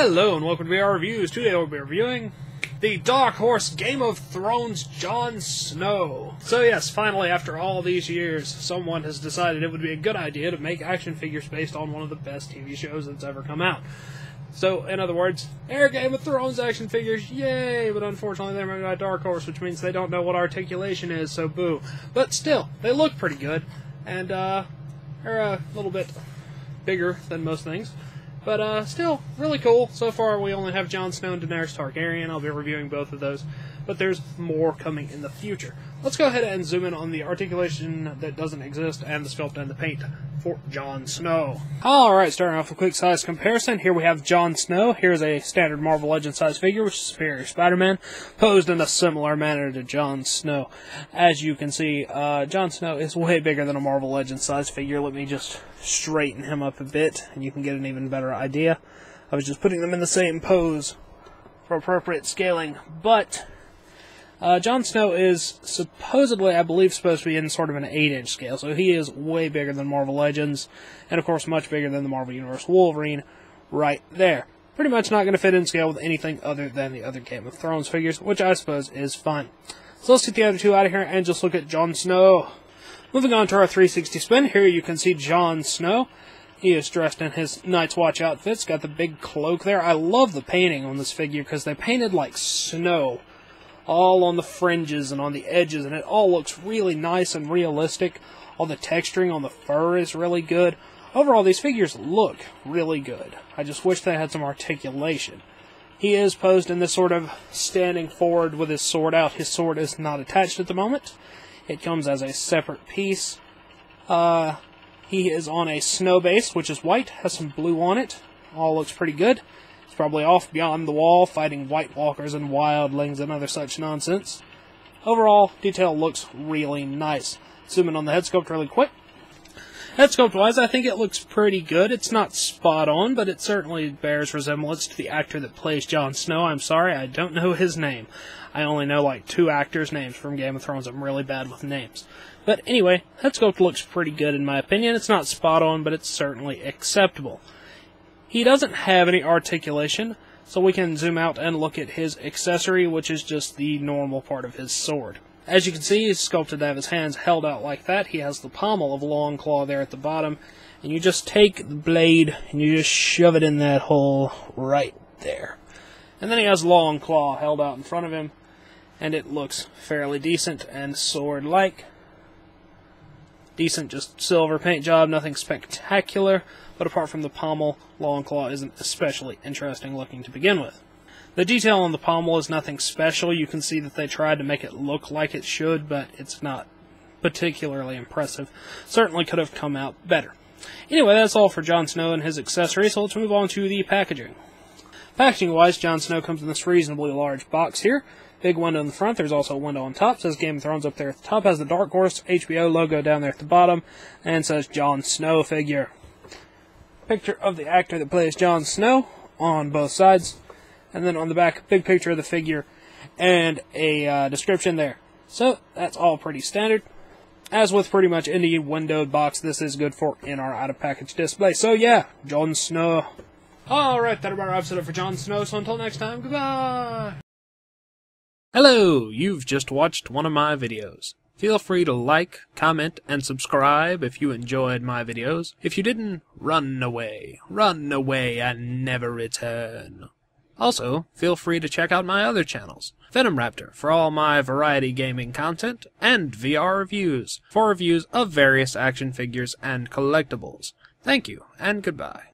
Hello and welcome to VR Reviews. Today we'll be reviewing the Dark Horse Game of Thrones Jon Snow. So yes, finally after all these years, someone has decided it would be a good idea to make action figures based on one of the best TV shows that's ever come out. So, in other words, they're Game of Thrones action figures, yay! But unfortunately they're made by Dark Horse, which means they don't know what articulation is, so boo. But still, they look pretty good, and they're a little bit bigger than most things. But still, really cool. So far, we only have Jon Snow and Daenerys Targaryen. I'll be reviewing both of those, but there's more coming in the future. Let's go ahead and zoom in on the articulation that doesn't exist and the sculpt and the paint for Jon Snow. Alright, starting off with a quick size comparison. Here we have Jon Snow. Here's a standard Marvel Legends size figure, which is Superior Spider-Man, posed in a similar manner to Jon Snow. As you can see, Jon Snow is way bigger than a Marvel Legends size figure. Let me just straighten him up a bit, and you can get an even better idea. I was just putting them in the same pose for appropriate scaling, but Jon Snow is supposedly, I believe, supposed to be in sort of an 8-inch scale, so he is way bigger than Marvel Legends, and of course much bigger than the Marvel Universe Wolverine right there. Pretty much not going to fit in scale with anything other than the other Game of Thrones figures, which I suppose is fine. So let's get the other two out of here and just look at Jon Snow. Moving on to our 360 spin, here you can see Jon Snow. He is dressed in his Night's Watch outfits, got the big cloak there. I love the painting on this figure because they painted like snow all on the fringes and on the edges, and it all looks really nice and realistic. All the texturing on the fur is really good. Overall, these figures look really good. I just wish they had some articulation. He is posed in this sort of standing forward with his sword out. His sword is not attached at the moment. It comes as a separate piece. He is on a snow base, which is white, has some blue on it. All looks pretty good. He's probably off beyond the wall, fighting White Walkers and wildlings and other such nonsense. Overall, detail looks really nice. Zoom in on the head sculpt really quick. Head sculpt-wise, I think it looks pretty good. It's not spot on, but it certainly bears resemblance to the actor that plays Jon Snow. I'm sorry, I don't know his name. I only know like 2 actors' names from Game of Thrones. I'm really bad with names. But anyway, head sculpt looks pretty good in my opinion. It's not spot on, but it's certainly acceptable. He doesn't have any articulation, so we can zoom out and look at his accessory, which is just the normal part of his sword. As you can see, he's sculpted to have his hands held out like that. He has the pommel of Long Claw there at the bottom, and you just take the blade and you just shove it in that hole right there. And then he has Long Claw held out in front of him, and it looks fairly decent and sword-like. Decent, just silver paint job, nothing spectacular, but apart from the pommel, Long Claw isn't especially interesting looking to begin with. The detail on the pommel is nothing special. You can see that they tried to make it look like it should, but it's not particularly impressive. Certainly could have come out better. Anyway, that's all for Jon Snow and his accessories, so let's move on to the packaging. Packaging-wise, Jon Snow comes in this reasonably large box here. Big window in the front, there's also a window on top, says Game of Thrones up there at the top, has the Dark Horse HBO logo down there at the bottom, and says Jon Snow figure. Picture of the actor that plays Jon Snow on both sides, and then on the back, big picture of the figure, and a description there. So, that's all pretty standard. As with pretty much any windowed box, this is good for in or out of package display. So yeah, Jon Snow. Alright, that about wraps it up for Jon Snow, so until next time, goodbye! Hello, you've just watched one of my videos. Feel free to like, comment, and subscribe if you enjoyed my videos. If you didn't, run away and never return. Also, feel free to check out my other channels, Venom Raptor for all my variety gaming content, and VR Reviews for reviews of various action figures and collectibles. Thank you, and goodbye.